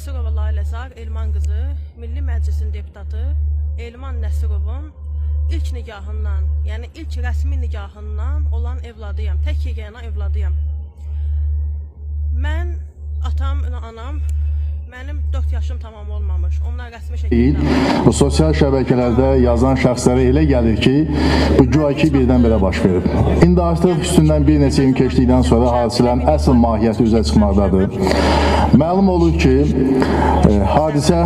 Nəsirova Laylazar, Elman qızı, Milli Məclisin deputatı Elman Nəsirovun ilk nigahından, yəni ilk rəsmi nigahından olan evladıyam, tək yeganə evladıyam. Mən, atam, anam, mənim 4 yaşım tamam olmamış. Onlar rəsmi şəkildə... Bu sosial şəbəkələrdə yazan şəxslərə elə gəlir ki, bu güya birdən-birə baş verib. İndi artıq üstündən bir neçə gün keçdikdən sonra hadisələrin əsl mahiyyəti üzə çıxmaqdadır. Məlum olur ki, hadisə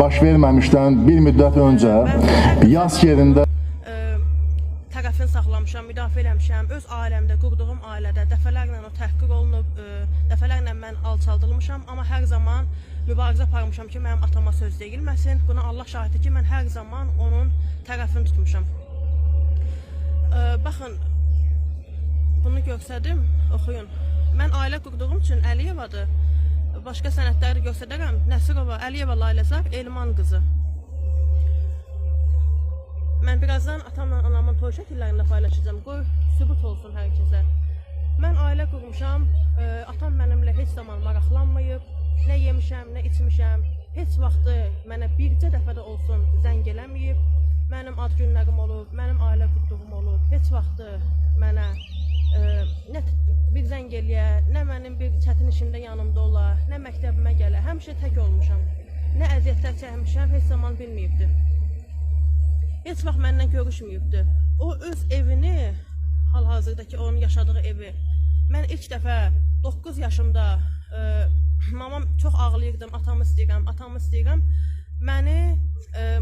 baş verməmişdən bir müddət öncə yaz yerində tərəfini saxlamışam, müdafiə eləmişəm. Öz ailəmdə, qurduğum ailədə dəfələrlə o təhqir olunub, dəfələrlə mən alçaldılmışam, amma hər zaman mübarizə aparmışam ki, mənim atama söz deyilməsin. Buna Allah şahiddir ki, mən hər zaman onun tərəfini tutmuşam. Baxın, bunu görsədim, oxuyun. Mən ailə qurduğum üçün Əliyevadır. Başqa sənədləri göstərərəm. Nəsirova, Əliyeva Laylazar, Elman qızı. Mən birazdan atamla anamın toy şəkillərində paylaşacağım. Qoy, sübut olsun hər kəsə. Mən ailə qurmuşam, atam mənimlə heç zaman maraqlanmayıb. Nə yemişəm, nə içmişəm. Heç vaxtı mənə bircə dəfə də olsun zəng eləməyib. Mənim ad günlərim olub, mənim ailə qurduğum olub. Heç vaxtı mənə nə bir zəng eləyə, nə mənim bir çətin işimdə yanımda ola, nə məktəbimə gələ. Həmişə tək olmuşam. Nə əziyyətlər çəkmişəm, heç zaman bilməyibdir. Heç vaxt məndən görüşməyibdi. O öz evini, hal-hazırdakı onun yaşadığı evi, mən ilk dəfə 9 yaşımda mamam çox ağlayırdım, atamı istəyirəm. Məni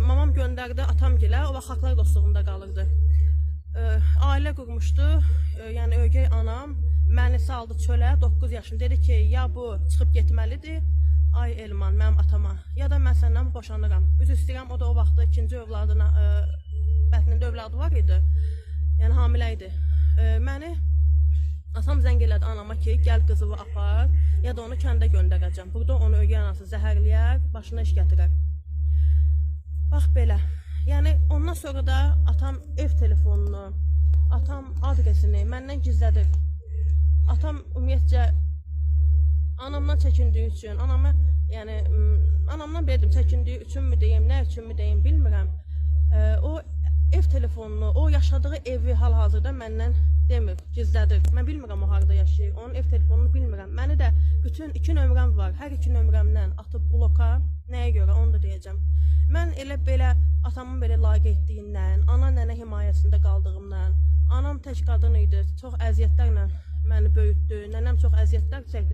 mamam göndərdi atamgilə, o vaxt Xalqlar Dostluğunda qalırdı. Ailə qurmuşdu, yəni ögey anam məni saldı çölə 9 yaşım. Dedi ki, ya bu çıxıb getməlidir, ay Elman, mənim atama, ya da mən səndən boşanıram. Üzr istəyirəm, o da o vaxtda ikinci övladına, bətnində övladı var idi, yəni hamilə idi. Məni atam zəng elədi anama ki, gəl qızıvı apar, ya da onu kəndə göndərəcəm. Burada onu ögey anası zəhərləyər, başına iş gətirər. Bax belə, yəni ondan sonra da atam ev telefonunu, atam adresini məndən gizlədir. Atam ümumiyyətcə anamdan çəkindiyi üçün, anamdan verdim, çəkindiyi üçünmü deyim, nə üçünmü deyim, bilmirəm. O ev telefonunu, o yaşadığı evi hal-hazırda məndən demir, gizlədir. Mən bilmirəm o harada yaşayır, onun ev telefonunu bilmirəm. Məni də bütün 2 nömrəm var, hər 2 nömrəmdən atıb bloka, nəyə görə, onu da deyəcəm. Mən elə belə atamın belə laqeyd etdiyindən, ana nənə himayəsində qaldığımdan, anam tək qadın idi, çox əziyyətlərlə məni böyütdü, nənəm çox əziyyətlər çəkdi.